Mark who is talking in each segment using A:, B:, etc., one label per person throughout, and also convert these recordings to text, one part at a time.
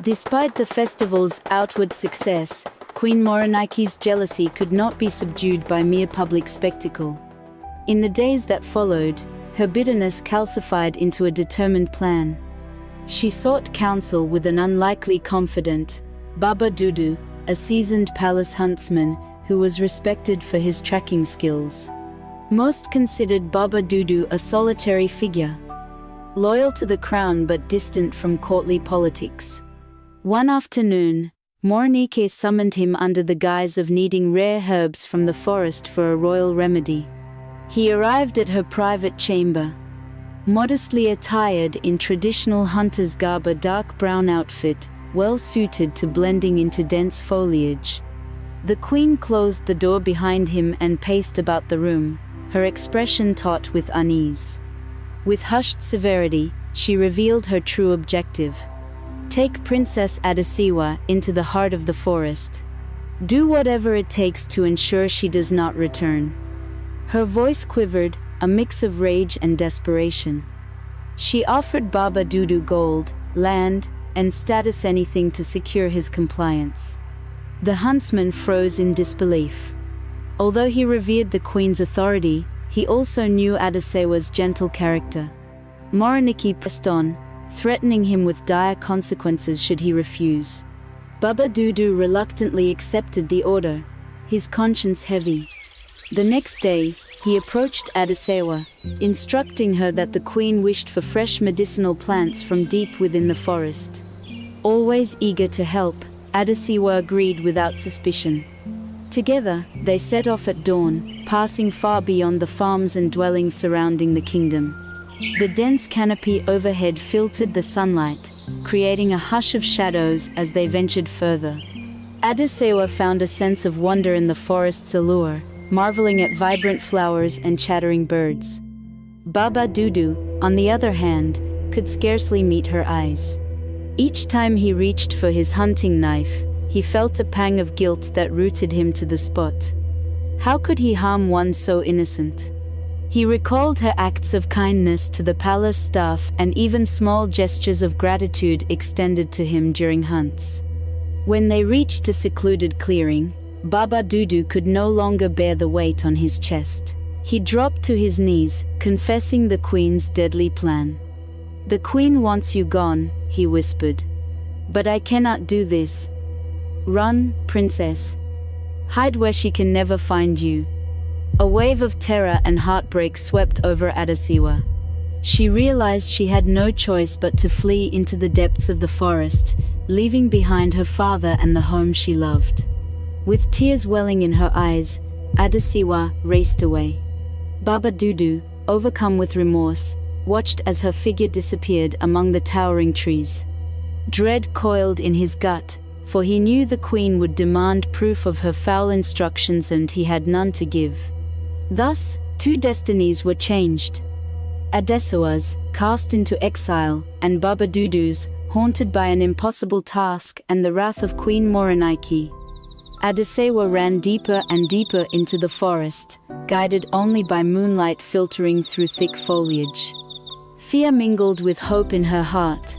A: Despite the festival's outward success, Queen Morenike's jealousy could not be subdued by mere public spectacle. In the days that followed, her bitterness calcified into a determined plan. She sought counsel with an unlikely confidant, Baba Dudu, a seasoned palace huntsman who was respected for his tracking skills. Most considered Baba Dudu a solitary figure, loyal to the crown but distant from courtly politics. One afternoon, Morenike summoned him under the guise of needing rare herbs from the forest for a royal remedy. He arrived at her private chamber, modestly attired in traditional hunter's garb, a dark brown outfit, well suited to blending into dense foliage. The queen closed the door behind him and paced about the room, her expression taut with unease. With hushed severity, she revealed her true objective. Take Princess Adesewa into the heart of the forest. Do whatever it takes to ensure she does not return. Her voice quivered, a mix of rage and desperation. She offered Baba Dudu gold, land, and status, anything to secure his compliance. The huntsman froze in disbelief. Although he revered the queen's authority, he also knew Adesewa's gentle character. Morenike pressed on, threatening him with dire consequences should he refuse. Baba Dudu reluctantly accepted the order, his conscience heavy. The next day, he approached Adesewa, instructing her that the queen wished for fresh medicinal plants from deep within the forest. Always eager to help, Adesewa agreed without suspicion. Together, they set off at dawn, passing far beyond the farms and dwellings surrounding the kingdom. The dense canopy overhead filtered the sunlight, creating a hush of shadows as they ventured further. Adesewa found a sense of wonder in the forest's allure, marveling at vibrant flowers and chattering birds. Baba Dudu, on the other hand, could scarcely meet her eyes. Each time he reached for his hunting knife, he felt a pang of guilt that rooted him to the spot. How could he harm one so innocent? He recalled her acts of kindness to the palace staff and even small gestures of gratitude extended to him during hunts. When they reached a secluded clearing, Baba Dudu could no longer bear the weight on his chest. He dropped to his knees, confessing the queen's deadly plan. "The queen wants you gone," he whispered. "But I cannot do this. Run, princess. Hide where she can never find you." A wave of terror and heartbreak swept over Adesewa. She realized she had no choice but to flee into the depths of the forest, leaving behind her father and the home she loved. With tears welling in her eyes, Adesewa raced away. Baba Dudu, overcome with remorse, watched as her figure disappeared among the towering trees. Dread coiled in his gut, for he knew the queen would demand proof of her foul instructions and he had none to give. Thus, two destinies were changed. Adesewa's, cast into exile, and Baba Dudu's, haunted by an impossible task and the wrath of Queen Morenike. Adesewa ran deeper and deeper into the forest, guided only by moonlight filtering through thick foliage. Fear mingled with hope in her heart.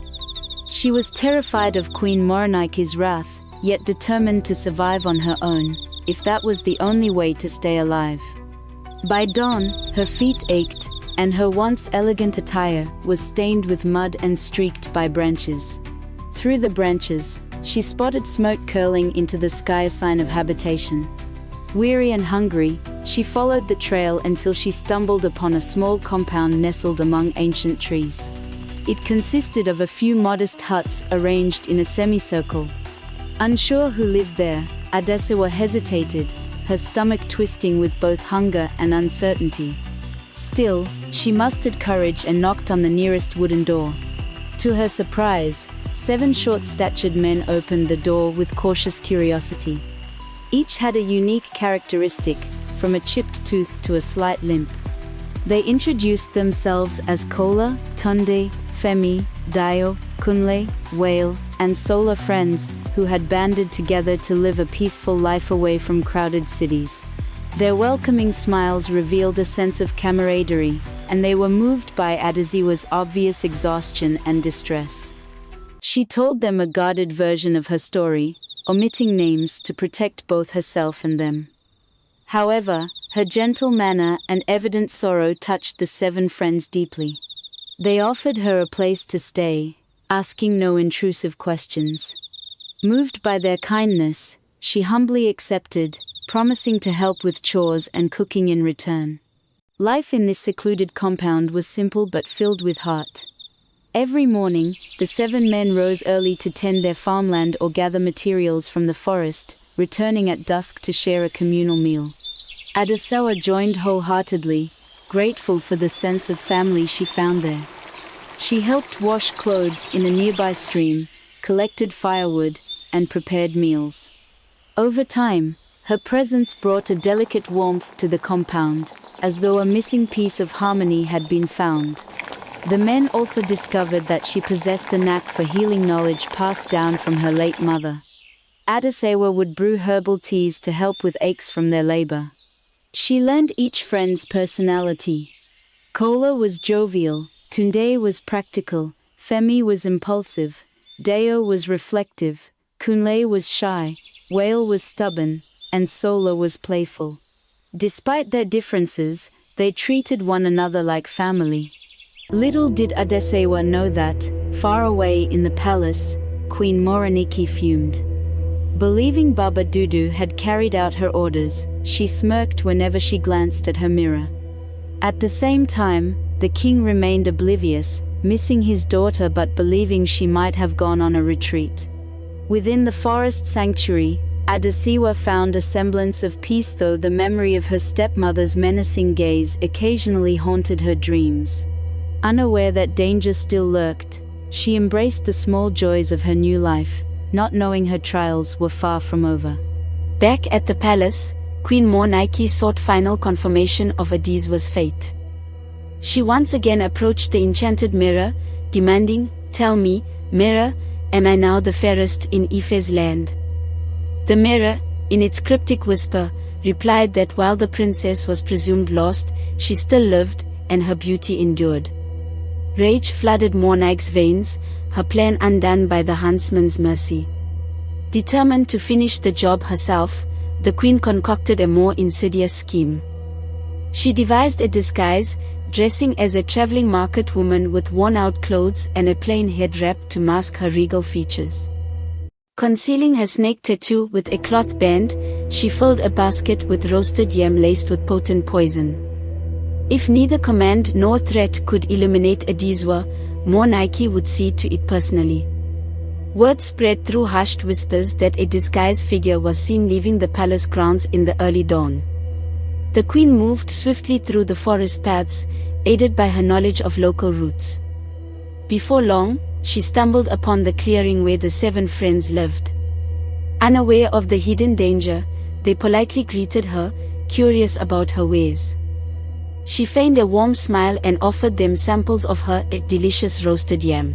A: She was terrified of Queen Morenike's wrath, yet determined to survive on her own, if that was the only way to stay alive. By dawn, her feet ached, and her once elegant attire was stained with mud and streaked by branches. Through the branches, she spotted smoke curling into the sky, a sign of habitation. Weary and hungry, she followed the trail until she stumbled upon a small compound nestled among ancient trees. It consisted of a few modest huts arranged in a semicircle. Unsure who lived there, Adesewa hesitated, her stomach twisting with both hunger and uncertainty. Still, she mustered courage and knocked on the nearest wooden door. To her surprise, 7 short-statured men opened the door with cautious curiosity. Each had a unique characteristic, from a chipped tooth to a slight limp. They introduced themselves as Kola, Tunde, Femi, Dio, Kunle, Whale, and Sola friends, who had banded together to live a peaceful life away from crowded cities. Their welcoming smiles revealed a sense of camaraderie, and they were moved by Adesewa's obvious exhaustion and distress. She told them a guarded version of her story, omitting names to protect both herself and them. However, her gentle manner and evident sorrow touched the 7 friends deeply. They offered her a place to stay, asking no intrusive questions. Moved by their kindness, she humbly accepted, promising to help with chores and cooking in return. Life in this secluded compound was simple but filled with heart. Every morning, the 7 men rose early to tend their farmland or gather materials from the forest, returning at dusk to share a communal meal. Adesewa joined wholeheartedly, grateful for the sense of family she found there. She helped wash clothes in a nearby stream, collected firewood, and prepared meals. Over time, her presence brought a delicate warmth to the compound, as though a missing piece of harmony had been found. The men also discovered that she possessed a knack for healing knowledge passed down from her late mother. Adesewa would brew herbal teas to help with aches from their labor. She learned each friend's personality. Kola was jovial, Tunde was practical, Femi was impulsive, Deo was reflective, Kunle was shy, Whale was stubborn, and Sola was playful. Despite their differences, they treated one another like family. Little did Adesewa know that, far away in the palace, Queen Morenike fumed. Believing Baba Dudu had carried out her orders, she smirked whenever she glanced at her mirror. At the same time, the king remained oblivious, missing his daughter but believing she might have gone on a retreat. Within the forest sanctuary, Adesewa found a semblance of peace, though the memory of her stepmother's menacing gaze occasionally haunted her dreams. Unaware that danger still lurked, she embraced the small joys of her new life, not knowing her trials were far from over.
B: Back at the palace, Queen Morenike sought final confirmation of Adesewa's fate. She once again approached the enchanted mirror, demanding, "Tell me, mirror, am I now the fairest in Ife's land?" The mirror, in its cryptic whisper, replied that while the princess was presumed lost, she still lived, and her beauty endured. Rage flooded Morenike's veins, her plan undone by the huntsman's mercy. Determined to finish the job herself, the queen concocted a more insidious scheme. She devised a disguise, dressing as a traveling market woman with worn-out clothes and a plain head wrap to mask her regal features. Concealing her snake tattoo with a cloth band, she filled a basket with roasted yam laced with potent poison. If neither command nor threat could eliminate Adesewa, Morenike would see to it personally. Word spread through hushed whispers that a disguised figure was seen leaving the palace grounds in the early dawn. The queen moved swiftly through the forest paths, aided by her knowledge of local routes. Before long, she stumbled upon the clearing where the 7 friends lived. Unaware of the hidden danger, they politely greeted her, curious about her ways. She feigned a warm smile and offered them samples of her delicious roasted yam.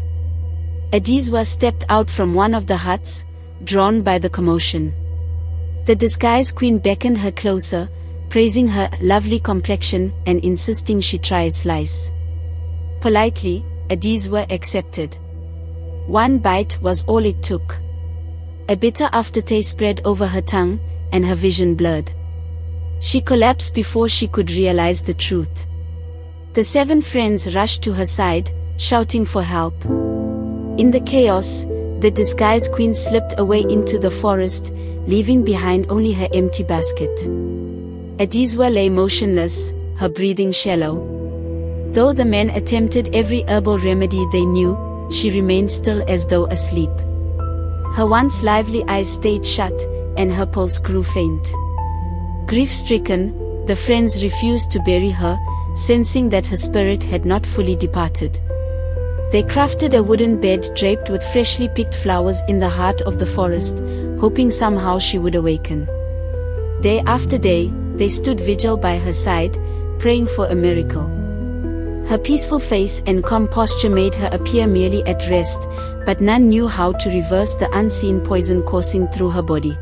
B: Adesewa stepped out from one of the huts, drawn by the commotion. The disguised queen beckoned her closer, praising her lovely complexion and insisting she try a slice. Politely, Adesewa accepted. One bite was all it took. A bitter aftertaste spread over her tongue, and her vision blurred. She collapsed before she could realize the truth. The 7 friends rushed to her side, shouting for help. In the chaos, the disguised queen slipped away into the forest, leaving behind only her empty basket. Adesewa lay motionless, her breathing shallow. Though the men attempted every herbal remedy they knew, she remained still as though asleep. Her once lively eyes stayed shut, and her pulse grew faint. Grief-stricken, the friends refused to bury her, sensing that her spirit had not fully departed. They crafted a wooden bed draped with freshly picked flowers in the heart of the forest, hoping somehow she would awaken. Day after day, they stood vigil by her side, praying for a miracle. Her peaceful face and calm posture made her appear merely at rest, but none knew how to reverse the unseen poison coursing through her body.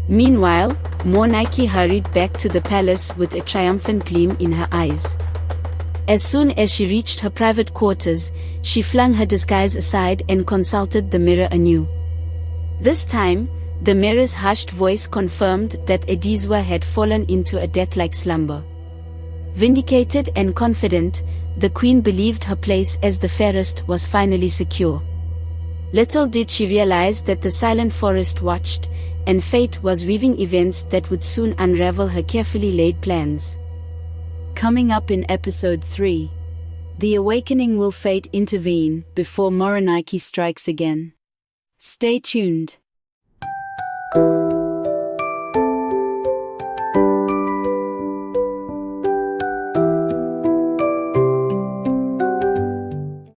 B: Meanwhile, Morenike hurried back to the palace with a triumphant gleam in her eyes. As soon as she reached her private quarters, she flung her disguise aside and consulted the mirror anew. This time, the mirror's hushed voice confirmed that Adesewa had fallen into a death-like slumber. Vindicated and confident, the queen believed her place as the fairest was finally secure. Little did she realize that the silent forest watched, and fate was weaving events that would soon unravel her carefully laid plans.
A: Coming up in episode 3. The awakening. Will fate intervene before Morenike strikes again? Stay tuned.